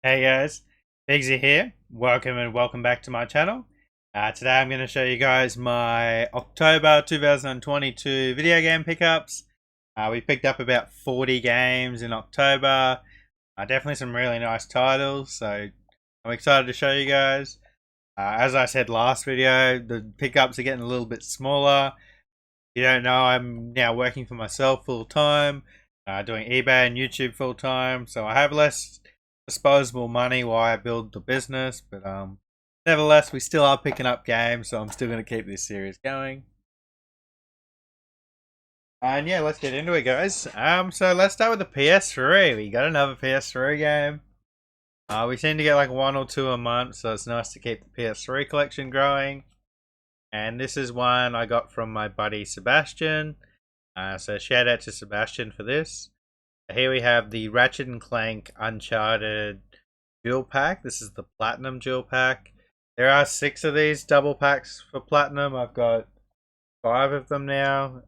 Hey guys, Biggsy here. Welcome back to my channel. Today I'm going to show you guys my October 2022 video game pickups. We picked up about 40 games in October. Definitely some really nice titles, so I'm excited to show you guys. As I said last video, the pickups are getting a little bit smaller. You don't know, I'm now working for myself full time, doing eBay and YouTube full time, so I have less disposable money while I build the business, but nevertheless, we still are picking up games, so I'm still going to keep this series going. And yeah, let's get into it, guys. So let's start with the PS3. We got another PS3 game. We seem to get like one or two a month, so it's nice to keep the PS3 collection growing. And this is one I got from my buddy Sebastian. So shout out to Sebastian for this. Here we have the Ratchet and Clank Uncharted Jewel Pack. This is the Platinum Jewel Pack. There are 6 of these double packs for Platinum. I've got 5 of them now.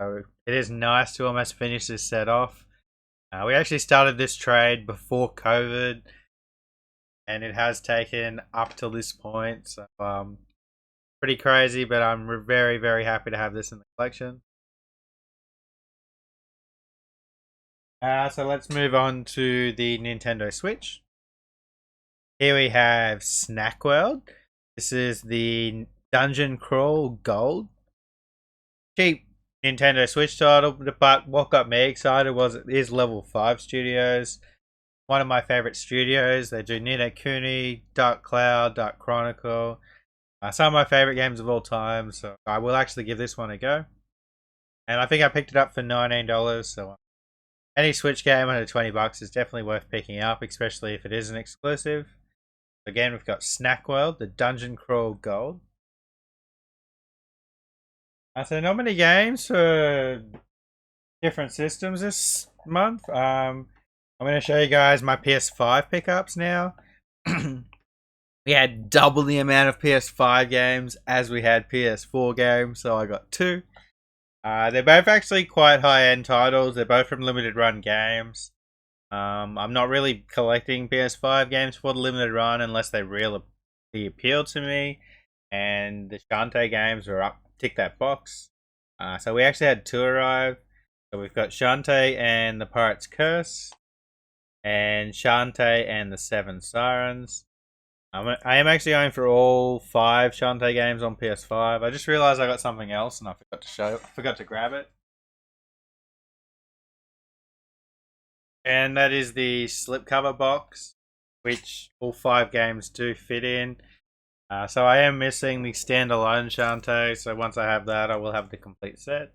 So it is nice to almost finish this set off. We actually started this trade before COVID, and it has taken up to this point. So pretty crazy, but I'm very, very happy to have this in the collection. So let's move on to the Nintendo Switch. Here we have Snack World. This is the Dungeon Crawl Gold. Cheap Nintendo Switch title, but what got me excited was it is Level 5 Studios. One of my favorite studios. They do Ni no Kuni, Dark Cloud, Dark Chronicle. Some of my favorite games of all time, so I will actually give this one a go. And I think I picked it up for $19, so any Switch game under $20 is definitely worth picking up, especially if it is an exclusive. Again, we've got Snack World, the Dungeon Crawl Gold. So not many games for different systems this month. I'm going to show you guys my PS5 pickups now. We had double the amount of PS5 games as we had PS4 games, so I got 2. They're both actually quite high-end titles. They're both from limited run games. I'm not really collecting PS5 games for the limited run unless they really appeal to me. And the Shantae games are up, tick that box. So we actually had 2 arrive. So we've got Shantae and the Pirate's Curse, and Shantae and the 7 Sirens. I am actually going for all 5 Shantae games on PS5. I just realized I got something else and I forgot to grab it. And that is the slipcover box, which all 5 games do fit in. So I am missing the standalone Shantae, so once I have that, I will have the complete set.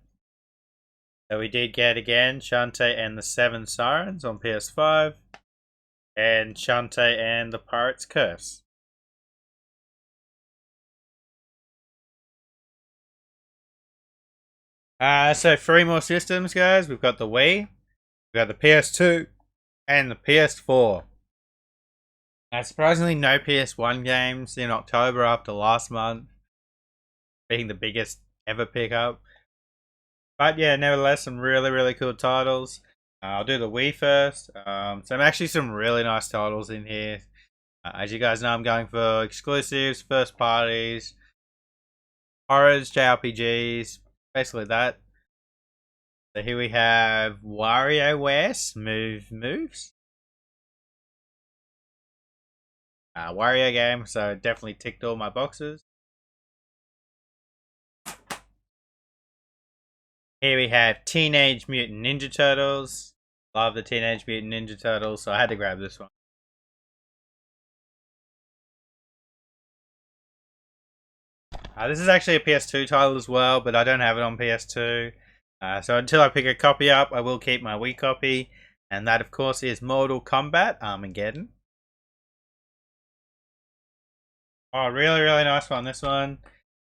So we did get again Shantae and the 7 Sirens on PS5, and Shantae and the Pirate's Curse. So 3 more systems, guys. We've got the Wii, we've got the PS2, and the PS4. Surprisingly, no PS1 games in October after last month being the biggest ever pickup. But yeah, nevertheless, some really, really cool titles. I'll do the Wii first. Some actually some really nice titles in here. As you guys know, I'm going for exclusives, first parties, horrors, JRPGs, basically that. So here we have WarioWare Smooth Moves. Wario game, so definitely ticked all my boxes. Here we have Teenage Mutant Ninja Turtles. Love the Teenage Mutant Ninja Turtles, so I had to grab this one. This is actually a PS2 title as well, but I don't have it on PS2. So until I pick a copy up, I will keep my Wii copy. And that, of course, is Mortal Kombat Armageddon. Oh, really, really nice one, this one.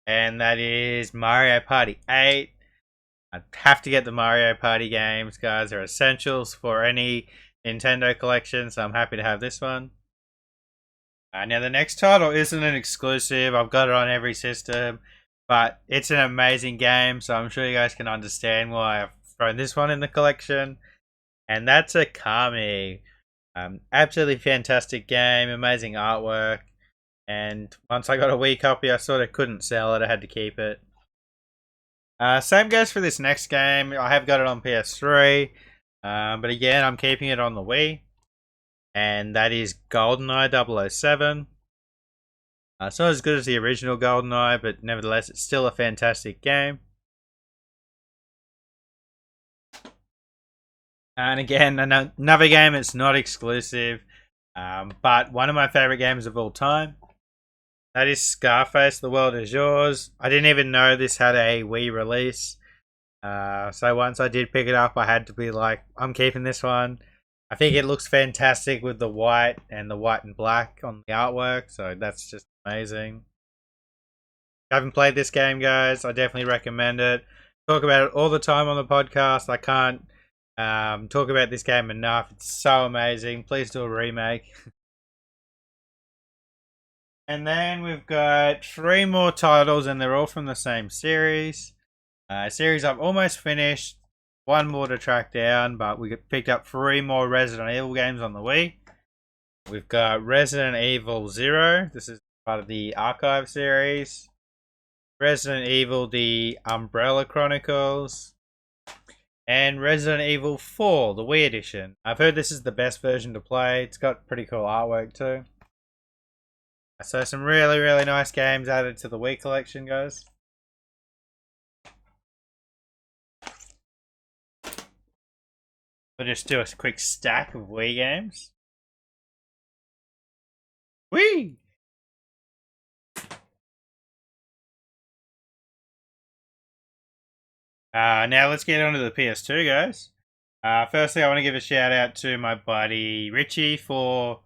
And that is Mario Party 8. I have to get the Mario Party games, guys. They're essentials for any Nintendo collection, so I'm happy to have this one. Now, the next title isn't an exclusive. I've got it on every system, but it's an amazing game, so I'm sure you guys can understand why I've thrown this one in the collection. And that's Akami. Absolutely fantastic game, amazing artwork. And once I got a Wii copy, I sort of couldn't sell it. I had to keep it. Same goes for this next game. I have got it on PS3. But again, I'm keeping it on the Wii. And that is GoldenEye 007. It's not as good as the original GoldenEye, but nevertheless, it's still a fantastic game. And again, another game that's not exclusive, but one of my favorite games of all time. That is Scarface, The World Is Yours. I didn't even know this had a Wii release. So once I did pick it up, I had to be like, I'm keeping this one. I think it looks fantastic with the white and black on the artwork. So that's just amazing. If you haven't played this game, guys, I definitely recommend it. Talk about it all the time on the podcast. I can't talk about this game enough. It's so amazing. Please do a remake. And then we've got 3 more titles, and they're all from the same series. Series I've almost finished. 1 more to track down, but we picked up 3 more Resident Evil games on the Wii. We've got Resident Evil 0. This is part of the Archive series. Resident Evil, the Umbrella Chronicles. And Resident Evil 4, the Wii edition. I've heard this is the best version to play. It's got pretty cool artwork too. So some really, really nice games added to the Wii collection, guys. We'll just do a quick stack of Wii games. Wii! Now let's get onto the PS2, guys. Firstly, I want to give a shout out to my buddy Richie for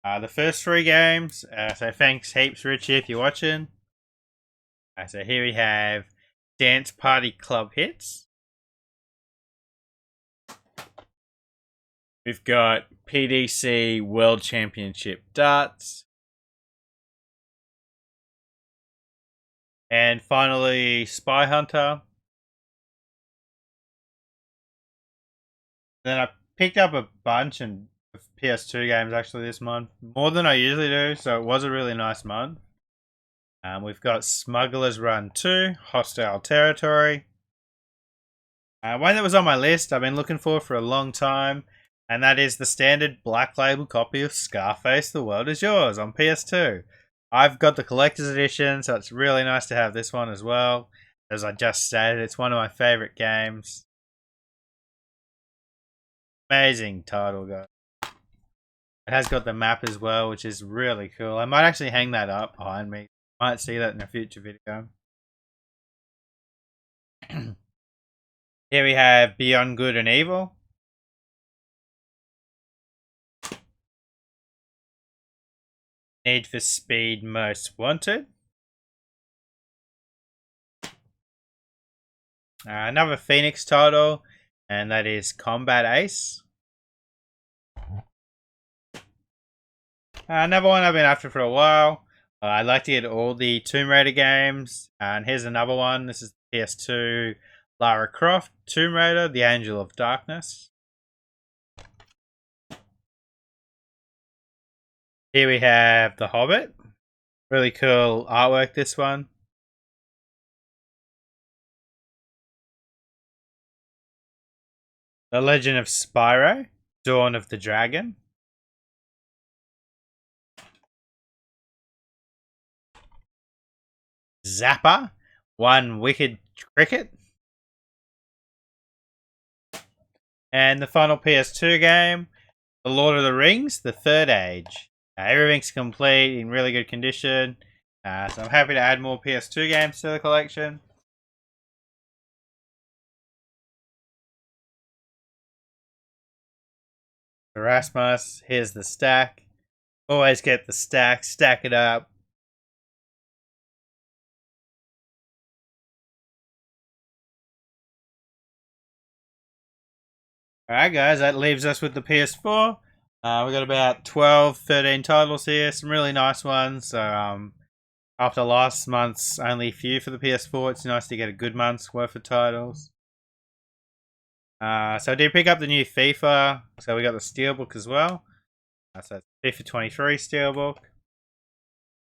the first 3 games. So thanks heaps, Richie, if you're watching. So here we have Dance Party Club Hits. We've got PDC World Championship Darts. And finally, Spy Hunter. Then I picked up a bunch of PS2 games actually this month. More than I usually do, so it was a really nice month. We've got Smuggler's Run 2, Hostile Territory. One that was on my list I've been looking for a long time, and that is the standard black label copy of Scarface, The World Is Yours on PS2. I've got the collector's edition, so it's really nice to have this one as well. As I just stated, it's one of my favorite games. Amazing title, guys. It has got the map as well, which is really cool. I might actually hang that up behind me. Might see that in a future video. Here we have Beyond Good and Evil. Need for Speed Most Wanted. Another Phoenix title, and that is Combat Ace. Another one I've been after for a while. I'd like to get all the Tomb Raider games. And here's another one. This is PS2 Lara Croft, Tomb Raider, The Angel of Darkness. Here we have The Hobbit. Really cool artwork, this one. The Legend of Spyro, Dawn of the Dragon. Zappa, One Wicked Cricket. And the final PS2 game, The Lord of the Rings, The Third Age. Everything's complete, in really good condition. So I'm happy to add more PS2 games to the collection. Erasmus, here's the stack. Always get the stack, stack it up. Alright guys, that leaves us with the PS4. We got about 12, 13 titles here, some really nice ones. So after last month's only few for the PS4, it's nice to get a good month's worth of titles. So I did pick up the new FIFA, so we got the Steelbook as well. So it's FIFA 23 steelbook.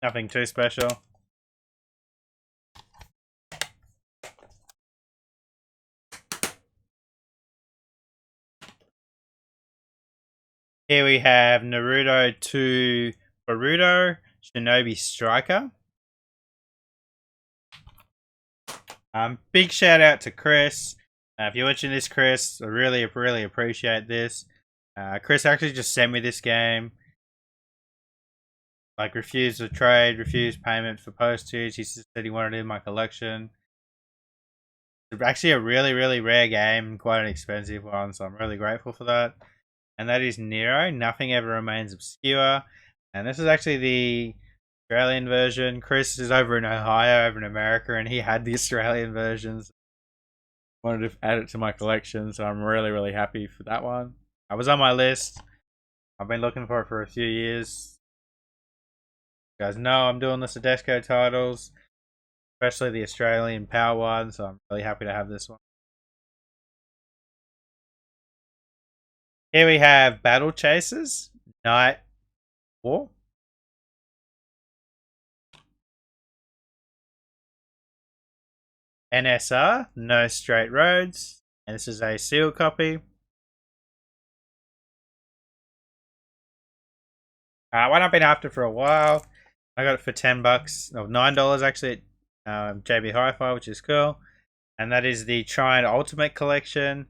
Nothing too special. Here we have Naruto to Boruto Shinobi Striker. Big shout out to Chris. If you're watching this, Chris, I really appreciate this. Chris actually just sent me this game. Like, refused the trade, refused payment for postage. He said he wanted it in my collection. It's actually a really rare game, quite an expensive one, so I'm really grateful for that. And that is Nero, Nothing Ever Remains Obscure. And this is actually the Australian version. Chris is over in Ohio, over in America, and he had the Australian versions. Wanted to add it to my collection, so I'm really happy for that one. I was on my list. I've been looking for it for a few years. You guys know I'm doing the Tedesco titles, especially the Australian Power one, so I'm really happy to have this one. Here we have Battle Chasers, Night War. NSR, No Straight Roads, and this is a sealed copy. One I've been after for a while. I got it for $10, or $9 actually at JB Hi-Fi, which is cool. And that is the Trine Ultimate Collection.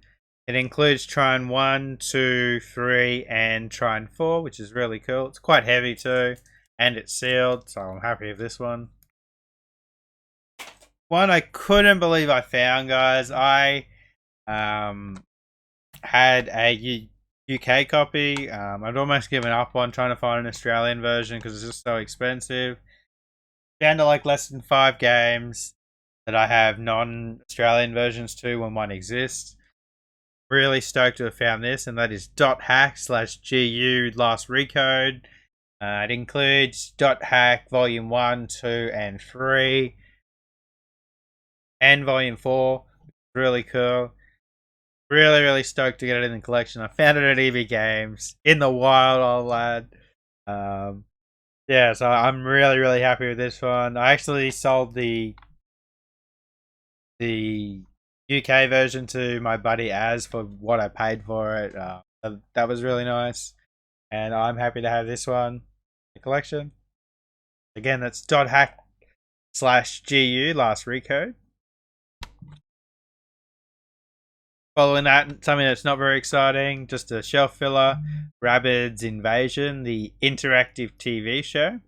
It includes Trine 1, 2, 3, and Trine 4, which is really cool. It's quite heavy too, and it's sealed, so I'm happy with this one. One I couldn't believe I found, guys. I had a UK copy. I'd almost given up on trying to find an Australian version because it's just so expensive. Down to like less than 5 games that I have non-Australian versions to when one exists. Really stoked to have found this, and that is .hack/GU Last Recode. It includes .hack Volume 1, 2, and 3. And Volume 4. Really cool. Really stoked to get it in the collection. I found it at EB Games in the wild, old lad. Yeah, so I'm really happy with this one. I actually sold the UK version to my buddy Az for what I paid for it. That was really nice, and I'm happy to have this one in the collection. Again, that's .hack/GU Last Recode. Following that, something that's not very exciting, just a shelf filler, Rabbids Invasion, the interactive TV show.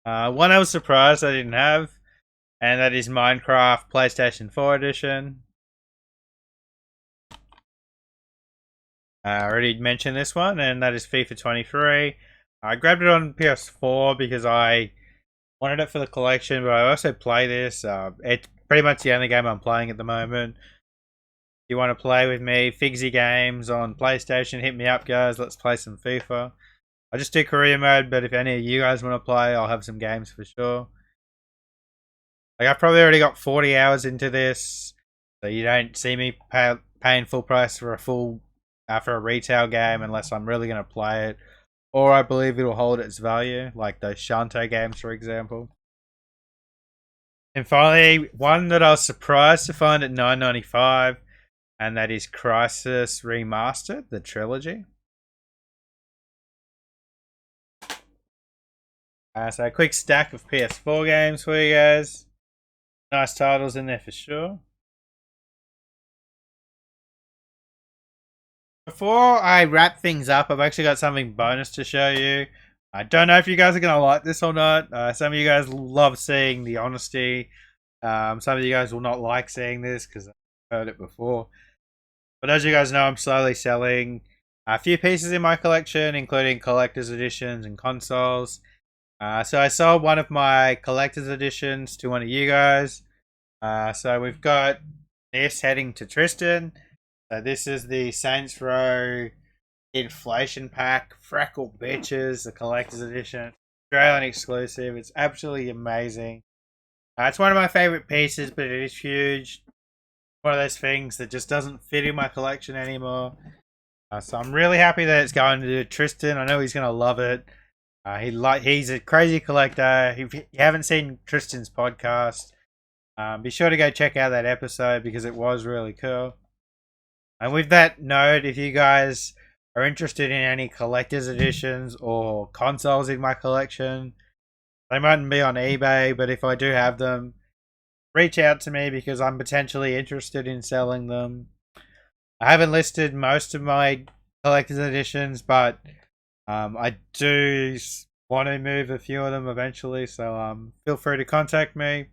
One I was surprised I didn't have, and that is Minecraft PlayStation 4 Edition. I already mentioned this one, and that is FIFA 23. I grabbed it on PS4 because I wanted it for the collection, but I also play this. It's pretty much the only game I'm playing at the moment. If you want to play with me, Figsy Games on PlayStation, hit me up, guys. Let's play some FIFA. I just do career mode, but if any of you guys want to play, I'll have some games for sure. Like, I've probably already got 40 hours into this, so you don't see me paying full price for a retail game unless I'm really going to play it, or I believe it'll hold its value, like those Shanto games, for example. And finally, one that I was surprised to find at $9.95, and that is Crisis Remastered, the trilogy. So a quick stack of PS4 games for you guys. Nice titles in there for sure. Before I wrap things up, I've actually got something bonus to show you. I don't know if you guys are going to like this or not. Some of you guys love seeing the honesty. Some of you guys will not like seeing this because I've heard it before. But as you guys know, I'm slowly selling a few pieces in my collection, including collector's editions and consoles. So I sold one of my collector's editions to one of you guys. So we've got this heading to Tristan. So this is the Saints Row Inflation Pack, Freckle Bitches, the collector's edition. Australian exclusive. It's absolutely amazing. It's one of my favorite pieces, but it is huge. One of those things that just doesn't fit in my collection anymore. So I'm really happy that it's going to Tristan. I know he's gonna love it. He's a crazy collector. If you haven't seen Tristan's podcast, be sure to go check out that episode because it was really cool. And with that note, if you guys are interested in any collector's editions or consoles in my collection, they mightn't be on eBay, but if I do have them, reach out to me because I'm potentially interested in selling them. I haven't listed most of my collector's editions, but I do want to move a few of them eventually, so feel free to contact me.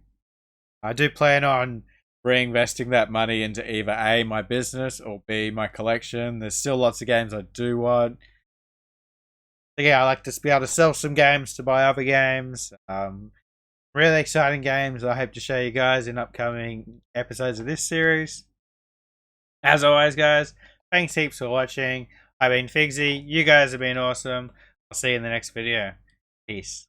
I do plan on reinvesting that money into either A, my business, or B, my collection. There's still lots of games I do want. So yeah, I like to be able to sell some games to buy other games. Really exciting games I hope to show you guys in upcoming episodes of this series. As always, guys, thanks heaps for watching. I've been Figsy. You guys have been awesome. I'll see you in the next video. Peace.